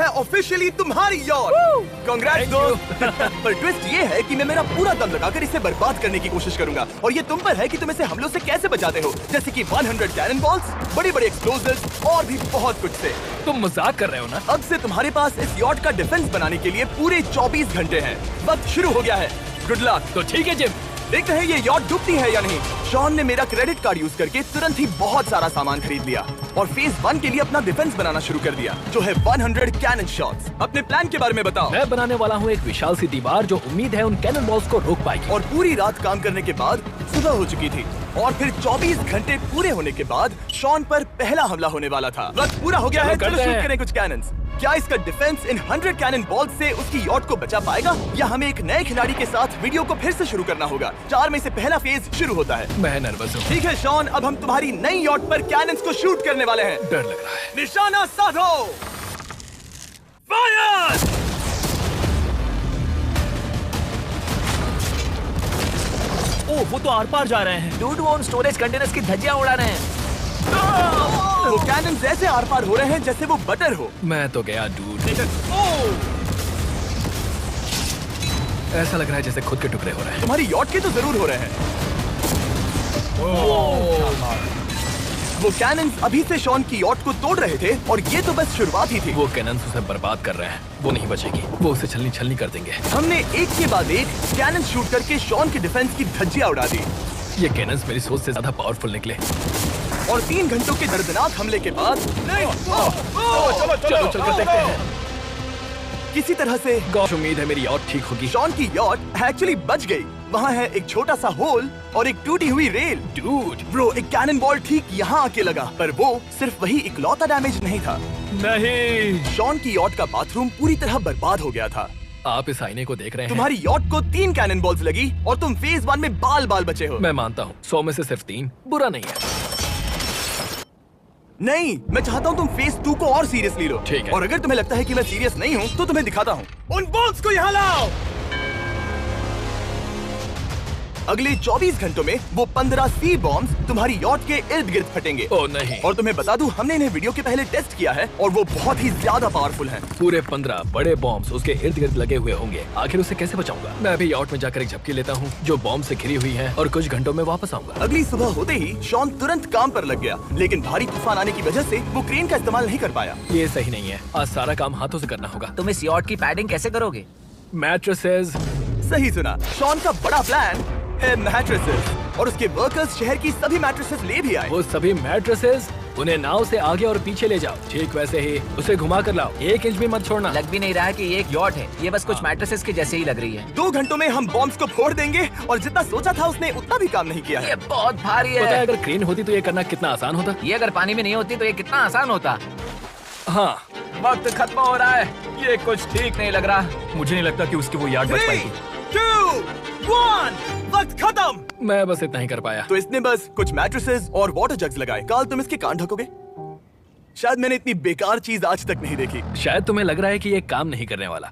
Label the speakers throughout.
Speaker 1: है ऑफिशियली तुम्हारी yacht. Congrats दोस्त। पर ट्विस्ट ये है कि मैं मेरा पूरा दम लगाकर इसे बर्बाद करने की कोशिश करूंगा और ये तुम पर है कि तुम इसे हमलों से कैसे बचाते हो, जैसे कि 100 कैनन बॉल्स, बड़ी-बड़ी एक्सप्लोजिव्स और भी बहुत कुछ से।
Speaker 2: तुम मजाक कर रहे हो ना?
Speaker 1: अब से तुम्हारे पास इस यॉट का डिफेंस बनाने के लिए पूरे 24 घंटे हैं। वक्त शुरू हो गया है। Good luck.
Speaker 2: तो ठीक है जिम,
Speaker 1: देखते हैं ये यॉट डूबती है या नहीं। शॉन ने मेरा क्रेडिट कार्ड यूज करके तुरंत ही बहुत सारा सामान खरीद लिया और फेज 1 के लिए अपना डिफेंस बनाना शुरू कर दिया, जो है 100 कैनन शॉट्स। अपने प्लान के बारे में बताओ।
Speaker 2: मैं बनाने वाला हूँ एक विशाल सी दीवार जो उम्मीद है उन कैनन बॉल्स को रोक पाएगी।
Speaker 1: और पूरी रात काम करने के बाद सुबह हो चुकी थी और फिर 24 घंटे पूरे होने के बाद शॉन पर पहला हमला होने वाला था। वक्त पूरा हो गया है, चलो शूट करें कुछ कैनन्स। क्या इसका डिफेंस इन 100 कैनन बॉल्स से उसकी यॉट को बचा पाएगा या हमें एक नए खिलाड़ी के साथ वीडियो को फिर से शुरू करना होगा? 4 में से पहला फेज शुरू होता है।
Speaker 2: मैं नर्वस हूँ।
Speaker 1: ठीक है शॉन, अब हम तुम्हारी नई यॉट पर कैनन्स को शूट करने वाले हैं।
Speaker 2: डर लग रहा है।
Speaker 1: निशाना साधो। फायर!
Speaker 2: ओह, वो तो आर पार जा रहे हैं।
Speaker 3: डूड, वो उन स्टोरेज कंटेनर्स की धज्जियां उड़ा रहे हैं।
Speaker 1: वो कैनन्स ऐसे आर पार हो रहे हैं जैसे वो बटर हो।
Speaker 2: मैं तो गया डूड। ऐसा लग रहा है जैसे खुद के टुकड़े हो रहे हैं।
Speaker 1: तुम्हारी यॉट के तो जरूर हो रहे हैं। वो कैनन्स अभी से शॉन की यॉट को तोड़ रहे थे और ये तो बस शुरुआत ही थी।
Speaker 2: वो कैनन्स उसे बर्बाद कर रहे हैं। वो नहीं बचेगी। वो उसे छलनी छलनी कर देंगे।
Speaker 1: हमने एक के बाद एक कैनन शूट करके शॉन की डिफेंस की धज्जियां उड़ा दी।
Speaker 2: ये कैनन्स मेरी सोच से ज्यादा पावरफुल निकले।
Speaker 1: और 3 घंटों के दर्दनाक हमले के बाद
Speaker 2: चलो चल देखते हैं।
Speaker 1: किसी तरह से
Speaker 2: गॉश, उम्मीद है मेरी यॉट ठीक होगी।
Speaker 1: शॉन की यॉट एक्चुअली बच गई। वहाँ है एक छोटा सा होल और एक टूटी हुई रेल।
Speaker 2: डूड
Speaker 1: ब्रो, एक कैनन बॉल ठीक यहाँ आके लगा, पर वो सिर्फ वही इकलौता डैमेज नहीं था।
Speaker 2: नहीं,
Speaker 1: शॉन की यॉट का बाथरूम पूरी तरह बर्बाद हो गया था।
Speaker 2: आप इस आईने को देख रहे हैं।
Speaker 1: तुम्हारी यॉट को 3 कैनन बॉल्स लगी और तुम फेज 1 में बाल बाल बचे हो।
Speaker 2: मैं मानता हूँ 100 में से सिर्फ 3 बुरा नहीं है।
Speaker 1: नहीं, मैं चाहता हूँ तुम फेज 2 को और सीरियसली लो।
Speaker 2: ठीक है।
Speaker 1: और अगर तुम्हें लगता है कि मैं सीरियस नहीं हूँ तो तुम्हें दिखाता हूँ। उन बॉल्स को यहाँ लाओ। अगले 24 घंटों में वो 15 सी बॉम्ब्स तुम्हारी यॉट के इर्द गिर्द फटेंगे।
Speaker 2: ओह नहीं।
Speaker 1: और तुम्हें बता दूं, हमने इन्हें वीडियो के पहले टेस्ट किया है और वो बहुत ही ज्यादा पावरफुल हैं।
Speaker 2: पूरे 15 बड़े बॉम्ब्स उसके इर्द गिर्द लगे हुए होंगे। आखिर उसे कैसे बचाऊंगा? मैं अभी यॉट में जाकर एक झपकी लेता हूँ जो बॉम्ब से घिरी हुई है और कुछ घंटों में वापस आऊंगा।
Speaker 1: अगली सुबह होते ही शॉन तुरंत काम पर लग गया, लेकिन भारी तूफान आने की वजह से वो क्रेन का इस्तेमाल नहीं कर पाया।
Speaker 2: ये सही नहीं है। आज सारा काम हाथों से करना होगा।
Speaker 3: तुम इस यॉट की पैडिंग कैसे करोगे?
Speaker 2: मैट्रेसेस।
Speaker 1: सही सुना, शॉन का बड़ा प्लान है मैट्रेसेस और उसके वर्कर्स शहर की सभी मैट्रेसेस ले भी आए।
Speaker 2: वो सभी मैट्रेसेस उन्हें नाव से आगे और पीछे ले जाओ। ठीक वैसे ही उसे घुमा कर लाओ। 1 इंच भी मत छोड़ना।
Speaker 3: लग भी नहीं रहा है कि ये एक यॉट है। ये बस कुछ मैट्रेसेस के जैसे ही लग रही है।
Speaker 1: 2 घंटों में हम बॉम्ब्स को फोड़ देंगे और जितना सोचा था उसने उतना भी काम नहीं किया है।
Speaker 3: ये बहुत भारी
Speaker 2: पता है
Speaker 3: है।
Speaker 2: अगर क्रेन होती तो ये करना कितना आसान होता।
Speaker 3: ये अगर पानी में नहीं होती तो ये कितना आसान होता।
Speaker 2: हाँ,
Speaker 3: वक्त खत्म हो रहा है। ये कुछ ठीक नहीं लग रहा।
Speaker 2: मुझे नहीं लगता कि उसकी वो याद बच
Speaker 1: 3,
Speaker 2: पाएगी।
Speaker 1: 2, 1, वक्त खत्म।
Speaker 2: मैं बस इतना ही कर पाया।
Speaker 1: तो इसने बस कुछ मैट्रेसेस और वाटर जग्स लगाए। काल, तुम इसके कान ढकोगे? शायद मैंने इतनी बेकार चीज आज तक नहीं देखी।
Speaker 2: शायद तुम्हें लग रहा है कि ये काम नहीं करने वाला।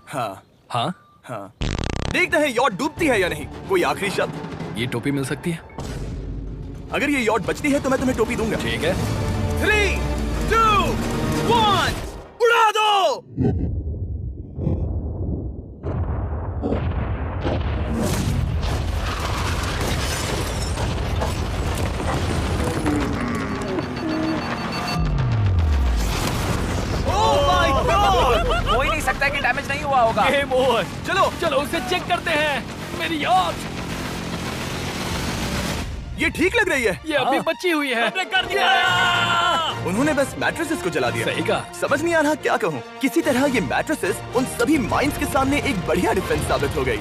Speaker 1: हाँ
Speaker 2: हाँ,
Speaker 1: हाँ, देखते हैं यॉट डूबती है या नहीं। कोई आखिरी शब्द?
Speaker 2: ये टोपी मिल सकती है।
Speaker 1: अगर ये यॉट बचती है तो मैं तुम्हें टोपी दूंगा।
Speaker 2: ठीक है।
Speaker 1: 3, 2, 1, उड़ा दो।
Speaker 3: हो ही नहीं सकता कि डैमेज नहीं हुआ होगा।
Speaker 2: Game over.
Speaker 1: चलो
Speaker 2: चलो उसे चेक करते हैं। मेरी यॉट
Speaker 1: ये ठीक लग रही है।
Speaker 2: ये अभी बची हुई है।
Speaker 3: हमने कर दिया।
Speaker 1: उन्होंने बस मैट्रेसेस को जला दिया।
Speaker 2: सही कहा।
Speaker 1: समझ नहीं आ रहा क्या कहूँ। किसी तरह ये मैट्रेसेस उन सभी माइंस के सामने एक बढ़िया डिफेंस साबित हो गई।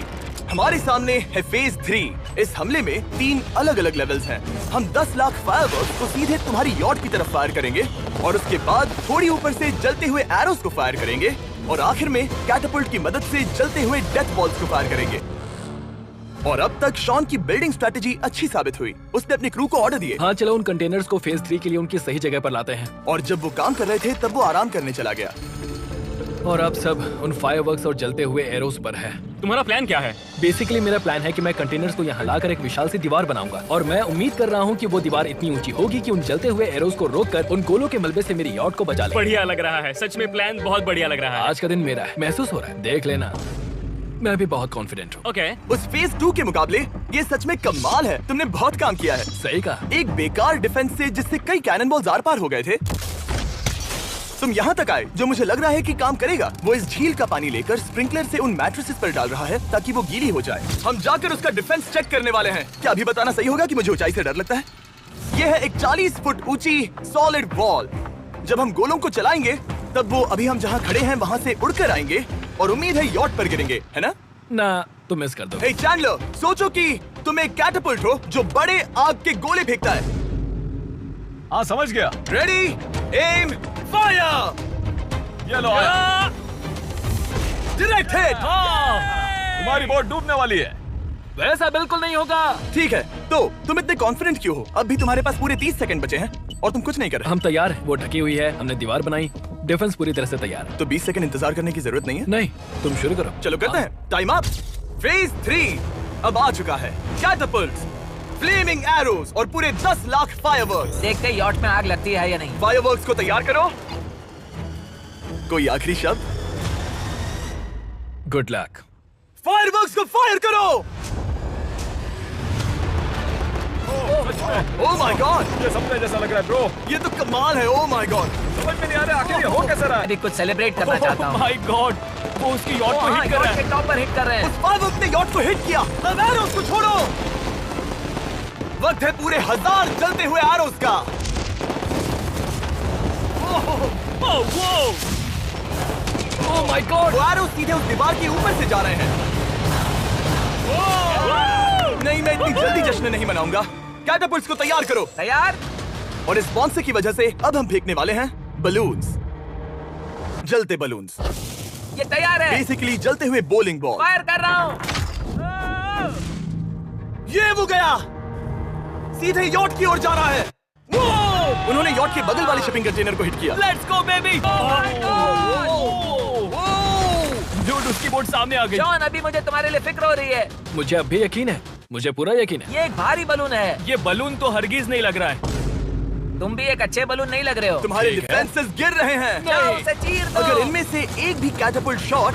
Speaker 1: हमारे सामने है फेज 3। इस हमले में 3 अलग अलग लेवल्स हैं। हम 10 लाख फायरवर्क्स को सीधे तुम्हारी यॉट की तरफ फायर करेंगे और उसके बाद थोड़ी ऊपर से जलते हुए एरोस को फायर करेंगे और आखिर में कैटापल्ट की मदद से जलते हुए डेथ बॉल्स को फायर करेंगे। और अब तक शॉन की बिल्डिंग स्ट्रेटेजी अच्छी साबित हुई। उसने अपने क्रू को ऑर्डर दिए।
Speaker 2: हाँ, चलो उन कंटेनर्स को फेज 3 के लिए उनकी सही जगह पर लाते हैं।
Speaker 1: और जब वो काम कर रहे थे तब वो आराम करने चला गया।
Speaker 2: और अब सब उन फायरवर्क्स और जलते हुए एरोस पर है।
Speaker 4: तुम्हारा प्लान क्या है?
Speaker 2: बेसिकली मेरा प्लान है कि मैं कंटेनर्स को यहाँ लाकर एक विशाल सी दीवार बनाऊंगा और मैं उम्मीद कर रहा हूँ कि वो दीवार इतनी ऊंची होगी कि उन जलते हुए एरोस को रोककर उन गोलों के मलबे से मेरी यॉट को बचा ले।
Speaker 4: बढ़िया लग रहा है, सच में प्लान बहुत बढ़िया लग रहा है।
Speaker 2: आज का दिन मेरा है, महसूस हो रहा है, देख लेना। मैं भी बहुत कॉन्फिडेंट हूँ।
Speaker 4: ओके।
Speaker 1: उस फेज 2 के मुकाबले ये सच में कमाल है। तुमने बहुत काम किया है।
Speaker 2: सही कहा।
Speaker 1: एक बेकार डिफेंस से जिससे कई कैनन बॉल्स आर पार हो गए थे, तुम यहाँ तक आए जो मुझे लग रहा है कि काम करेगा। वो इस झील का पानी लेकर स्प्रिंकलर से उन मैट्रेसेस पर डाल रहा है ताकि वो गीली हो जाए। हम जाकर उसका डिफेंस चेक करने वाले हैं। क्या अभी बताना सही होगा कि मुझे ऊंचाई से डर लगता है? ये है एक 40 फुट ऊंची सॉलिड वॉल। जब हम गोलों को चलाएंगे तब वो अभी हम जहाँ खड़े हैं वहाँ से उड़कर आएंगे और उम्मीद है यॉट पर गिरेंगे, है ना?
Speaker 2: ना, तुम मिस कर दो।
Speaker 1: हे चैंडलर, सोचो कि तुम एक कैटapult हो जो बड़े आग के गोले फेंकता है।
Speaker 3: हाँ समझ गया।
Speaker 1: Ready, aim, fire!
Speaker 3: ये लो आया।
Speaker 1: Direct hit!
Speaker 3: तुम्हारी बोट डूबने वाली है।
Speaker 2: वैसा बिल्कुल नहीं होगा।
Speaker 1: ठीक है, तो तुम इतने कॉन्फिडेंट क्यों हो? अब भी तुम्हारे पास पूरे 30 सेकंड बचे हैं और तुम कुछ नहीं कर रहे।
Speaker 2: हम तैयार हैं, वो ढकी हुई है, हमने दीवार बनाई, डिफेंस पूरी तरह से तैयार है।
Speaker 1: तो 20 सेकंड इंतजार करने की जरूरत नहीं है।
Speaker 2: नहीं, तुम शुरू करो।
Speaker 1: चलो करते हैं। Time up. फेज 3 अब आ चुका है। कैटapults, फ्लेमिंग एरोज और पूरे 10 लाख फायरवर्क्स।
Speaker 5: देखते यॉट में आग लगती है या नहीं।
Speaker 1: फायरवर्क्स को तैयार करो। कोई आखिरी शब्द?
Speaker 2: Good luck.
Speaker 1: फायरवर्क्स को फायर करो। ओह माय गॉड,
Speaker 3: ये सपने जैसा लग रहा है ब्रो।
Speaker 1: ये तो कमाल है। ओह माय गॉड,
Speaker 3: समझ में नहीं आ रहा आखिर ये हो कैसे रहा है।
Speaker 5: अभी कुछ सेलिब्रेट करना चाहता हूँ।
Speaker 4: माय गॉड, वो उसकी यॉट को हिट कर रहा है।
Speaker 5: के टॉप पर हिट कर रहे हैं।
Speaker 1: उस फायरवर्क ने यॉट को हिट किया। अब एरोस को छोड़ो। वक्त है पूरे 1000 जलते हुए एरोस का।
Speaker 2: ओह माय गॉड,
Speaker 1: वो एरोस सीधे उस दीवार के ऊपर से जा रहे हैं। नहीं, मैं इतनी जल्दी जश्न नहीं मनाऊंगा। कैटapults को तैयार करो।
Speaker 5: तैयार?
Speaker 1: और इस बॉन्स की वजह से अब हम फेंकने वाले हैं बलून्स, जलते बलून्स।
Speaker 5: ये तैयार है।
Speaker 1: बेसिकली जलते हुए बोलिंग बॉल।
Speaker 5: फायर कर रहा हूँ।
Speaker 1: ये वो गया, सीधे यॉट की ओर जा रहा है। उन्होंने यॉट के बगल वाले शिपिंग कंटेनर को हिट किया।
Speaker 4: Let's go baby. डूड, उसकी बोट सामने आ गई।
Speaker 5: जॉन, अभी मुझे तुम्हारे लिए फिक्र हो रही है।
Speaker 2: मुझे अब भी यकीन है, मुझे पूरा यकीन है।
Speaker 5: ये एक भारी बलून है।
Speaker 4: ये बलून तो हरगिज नहीं लग रहा है।
Speaker 5: तुम भी एक अच्छे बलून नहीं लग रहे हो।
Speaker 1: तुम्हारे
Speaker 2: ठीक है।
Speaker 1: डिफेंसेस गिर रहे हैं।
Speaker 5: जाओ, उसे चीर दो।
Speaker 1: अगर इनमें से एक भी कैटapult शॉट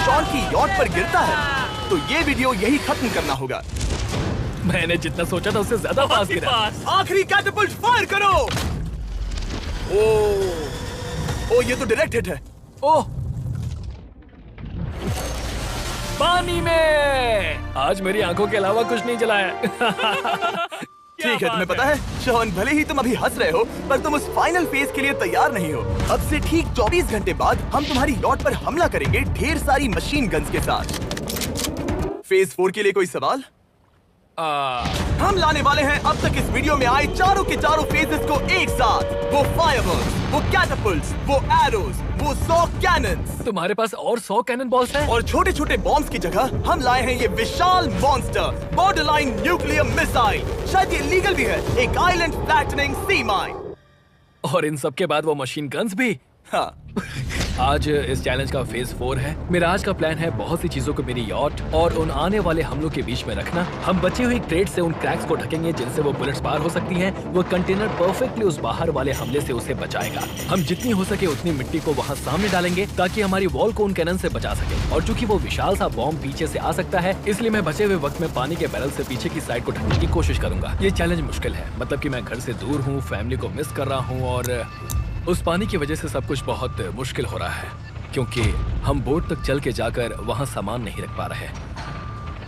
Speaker 1: शॉन की यॉट पर गिरता है तो ये वीडियो यही खत्म करना होगा।
Speaker 2: मैंने जितना सोचा था उससे ज्यादा पास गिरा।
Speaker 1: आखिरी कैटapult फायर करो। ओ, ये तो डायरेक्ट हिट है।
Speaker 2: ओह, पानी में। आज मेरी आंखों के अलावा कुछ नहीं जला है।
Speaker 1: ठीक है, तुम्हें पता है शॉन, भले ही तुम अभी हंस रहे हो पर तुम उस फाइनल फेज के लिए तैयार नहीं हो। अब से ठीक 24 घंटे बाद हम तुम्हारी यॉट पर हमला करेंगे ढेर सारी मशीन गन्स के साथ। फेज 4 के लिए कोई सवाल? हम लाने वाले हैं अब तक इस वीडियो में आए चारों के चारों फेजेस को एक साथ। वो फायरवर्क्स, वो कैटapults, वो एरोज, वो 100 कैनन्स।
Speaker 2: तुम्हारे पास और 100 कैनन बॉल्स हैं?
Speaker 1: और छोटे छोटे बॉम्ब्स की जगह हम लाए हैं ये विशाल मॉन्स्टर, बॉर्डरलाइन न्यूक्लियर मिसाइल। शायद ये लीगल भी है, एक आइलैंड फ्लैटनिंग सी माइन।
Speaker 2: और इन सब के बाद वो मशीन गन्स भी।
Speaker 1: हाँ,
Speaker 2: आज इस चैलेंज का फेज 4 है। मेरा आज का प्लान है बहुत सी चीजों को मेरी यॉट और उन आने वाले हमलों के बीच में रखना। हम बची हुई क्रेट से उन क्रैक्स को ढकेंगे जिनसे वो बुलेट्स पार हो सकती हैं। वो कंटेनर परफेक्टली उस बाहर वाले हमले से उसे बचाएगा। हम जितनी हो सके उतनी मिट्टी को वहाँ सामने डालेंगे ताकि हमारी वॉल को उन कैनन से बचा सके। और चूंकि वो विशाल सा बॉम्ब पीछे से आ सकता है, इसलिए मैं बचे हुए वक्त में पानी के बैरल से पीछे की साइड को ढकने की कोशिश करूंगा। ये चैलेंज मुश्किल है, मतलब कि मैं घर से दूर हूँ, फैमिली को मिस कर रहा हूँ और उस पानी की वजह से सब कुछ बहुत मुश्किल हो रहा है क्योंकि हम बोट तक चल के जाकर वहाँ सामान नहीं रख पा रहे।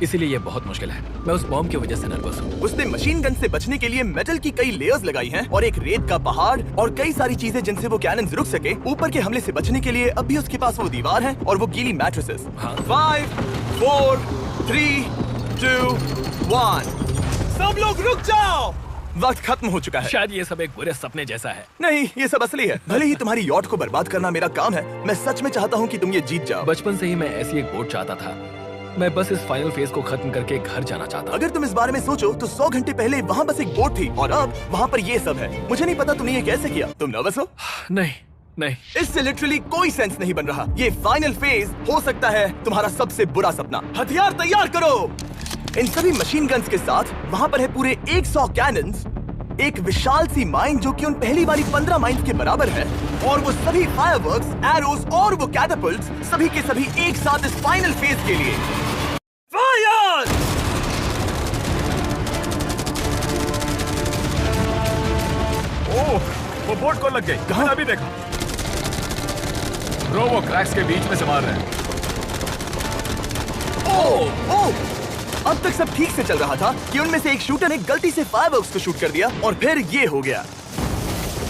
Speaker 2: इसीलिए ये बहुत मुश्किल है। मैं उस बॉम्ब की वजह से नर्वस हूँ।
Speaker 1: उसने मशीन गन से बचने के लिए मेटल की कई लेयर्स लगाई हैं और एक रेत का पहाड़ और कई सारी चीजें जिनसे वो कैनन रुक सके। ऊपर के हमले से बचने के लिए अब भी उसके पास वो दीवार है और वो गीली मैट्रेसेस।
Speaker 2: हाँ।
Speaker 1: 5, 4, 3, 2, 1। सब लोग रुक जाओ, वक्त खत्म हो चुका है।
Speaker 2: शायद ये सब एक बुरे सपने जैसा है।
Speaker 1: नहीं, ये सब असली है। भले ही तुम्हारी यॉट को बर्बाद करना मेरा काम है, मैं सच में चाहता हूँ कि तुम ये जीत जाओ।
Speaker 2: बचपन से ही मैं ऐसी एक बोट चाहता था। मैं बस इस फाइनल फेज को खत्म करके घर जाना चाहता हूँ।
Speaker 1: अगर तुम इस बारे में सोचो तो 100 घंटे पहले वहाँ बस एक बोट थी और अब वहाँ पर ये सब है। मुझे नहीं पता तुमने ये कैसे किया। तुम नर्वस हो?
Speaker 2: नहीं, नहीं।
Speaker 1: इससे लिटरली कोई सेंस नहीं बन रहा। ये फाइनल फेज हो सकता है तुम्हारा सबसे बुरा सपना। हथियार तैयार करो। इन सभी मशीन गन्स के साथ वहाँ पर है पूरे 100 कैनन्स, एक विशाल सी माइन जो कि उन पहली वाली 15 माइन्स के बराबर है, और वो सभी फायरवर्क्स, एरोस और वो कैटापल्ट्स सभी के सभी एक साथ इस फाइनल फेज के लिए। फायर!
Speaker 3: ओह, वो बोट को लग गई।
Speaker 1: कहाँ?
Speaker 3: मैंने अभी देखा। ब्रो, वो क्रैक्स के बीच में से मार रहे हैं।
Speaker 1: ओह! अब तक सब ठीक से चल रहा था कि उनमें से एक शूटर ने गलती से फायरवर्क्स को शूट कर दिया और फिर ये हो गया।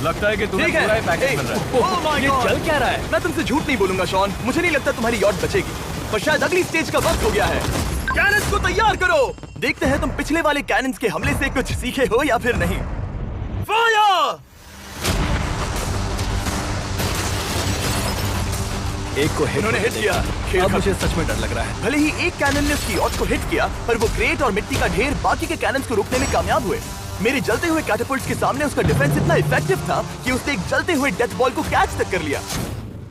Speaker 3: लगता है कि तुम्हें
Speaker 1: ठीक है।
Speaker 3: पूरा ही पैकेज मिल रहा है।
Speaker 1: Oh my
Speaker 2: ये
Speaker 1: God!
Speaker 2: चल क्या रहा है?
Speaker 1: मैं तुमसे झूठ नहीं बोलूंगा शॉन, मुझे नहीं लगता तुम्हारी यॉट बचेगी, पर शायद अगली स्टेज का वक्त हो गया है। कैनन्स को तैयार करो। देखते हैं तुम पिछले वाले कैनन्स के हमले से कुछ सीखे हो या फिर नहीं। फायर!
Speaker 2: एक को हिट
Speaker 1: उन्होंने हिट किया। खेल
Speaker 2: अब
Speaker 1: खत्म।
Speaker 2: मुझे सच में डर लग रहा है।
Speaker 1: भले ही एक कैनन ने उसकी यॉट को हिट किया, पर वो क्रेट और मिट्टी का ढेर बाकी के कैनन्स को रोकने में कामयाब हुए। मेरे जलते हुए कैटापल्ट्स के सामने उसका डिफेंस इतना इफेक्टिव था कि उसने एक जलते हुए डेथ बॉल को कैच तक कर लिया।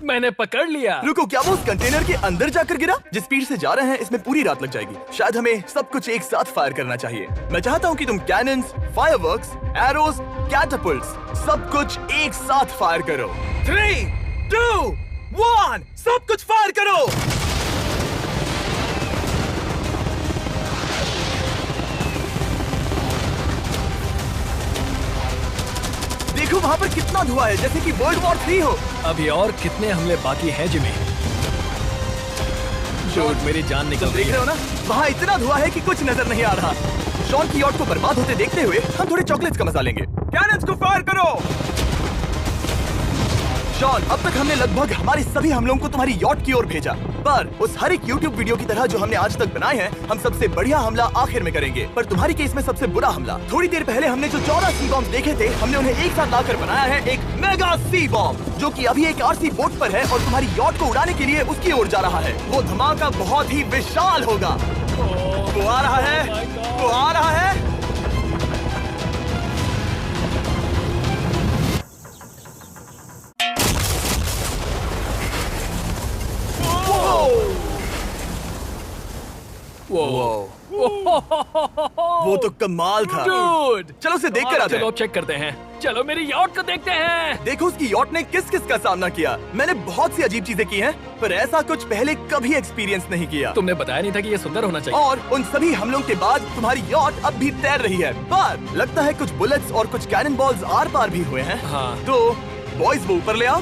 Speaker 2: मैंने पकड़ लिया।
Speaker 1: रुको, क्या वो उस कंटेनर के अंदर जाकर गिरा? जिस स्पीड से जा रहे हैं इसमें पूरी रात लग जाएगी। शायद हमें सब कुछ एक साथ फायर करना चाहिए। मैं चाहता हूँ कि तुम कैनन्स, फायरवर्क्स, एरोस, कैटापल्ट्स सब कुछ एक साथ फायर करो। 3, 2, 1, सब कुछ फायर करो। देखो वहाँ पर कितना धुआं है, जैसे कि वर्ल्ड वॉर 3 हो।
Speaker 2: अभी और कितने हमले बाकी हैं जिमी? शूट, मेरी जान निकल
Speaker 1: तुम
Speaker 2: रही
Speaker 1: देख रहे
Speaker 2: है।
Speaker 1: हो ना, वहाँ इतना धुआं है कि कुछ नजर नहीं आ रहा। शॉन की यॉट को बर्बाद होते देखते हुए हम थोड़े चॉकलेट्स का मजा लेंगे। कैनन्स को फायर करो। शॉन, अब तक हमने लगभग हमारे सभी हमलों को तुम्हारी यॉट की ओर भेजा, पर उस हर एक YouTube वीडियो की तरह जो हमने आज तक बनाए हैं, हम सबसे बढ़िया हमला आखिर में करेंगे। पर तुम्हारी केस में सबसे बुरा हमला, थोड़ी देर पहले हमने जो 14 सी बॉम्ब देखे थे, हमने उन्हें एक साथ लाकर बनाया है एक मेगा सी बॉम्ब, जो कि अभी एक RC बोट पर है और तुम्हारी यॉट को उड़ाने के लिए उसकी ओर जा रहा है। वो धमाका बहुत ही विशाल होगा। वो आ रहा है, वो आ रहा है। वो तो कमाल था।
Speaker 2: Dude!
Speaker 1: चलो उसे देख कर आते
Speaker 2: चलो
Speaker 1: हैं।
Speaker 2: अब चेक करते हैं। चलो मेरी यॉट को देखते हैं।
Speaker 1: देखो उसकी यॉट ने किस किस का सामना किया। मैंने बहुत सी अजीब चीजें की हैं, पर ऐसा कुछ पहले कभी एक्सपीरियंस नहीं किया।
Speaker 2: तुमने बताया नहीं था कि ये सुंदर होना चाहिए।
Speaker 1: और उन सभी हमलों के बाद तुम्हारी यॉट अब भी तैर रही है, पर लगता है कुछ बुलेट्स और कुछ कैनन बॉल्स आर पार भी हुए हैं।
Speaker 2: हाँ।
Speaker 1: तो बॉयज वो ऊपर ले आओ।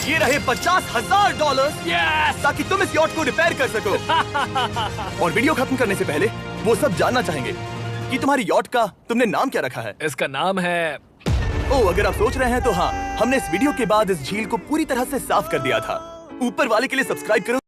Speaker 1: ये रहे $50,000
Speaker 2: Yes!
Speaker 1: ताकि तुम इस यॉट को रिपेयर कर सको। और वीडियो खत्म करने से पहले वो सब जानना चाहेंगे कि तुम्हारी यॉट का तुमने नाम क्या रखा है।
Speaker 2: इसका नाम है
Speaker 1: ओह, अगर आप सोच रहे हैं तो हाँ, हमने इस वीडियो के बाद इस झील को पूरी तरह से साफ कर दिया था। ऊपर वाले के लिए सब्सक्राइब करो।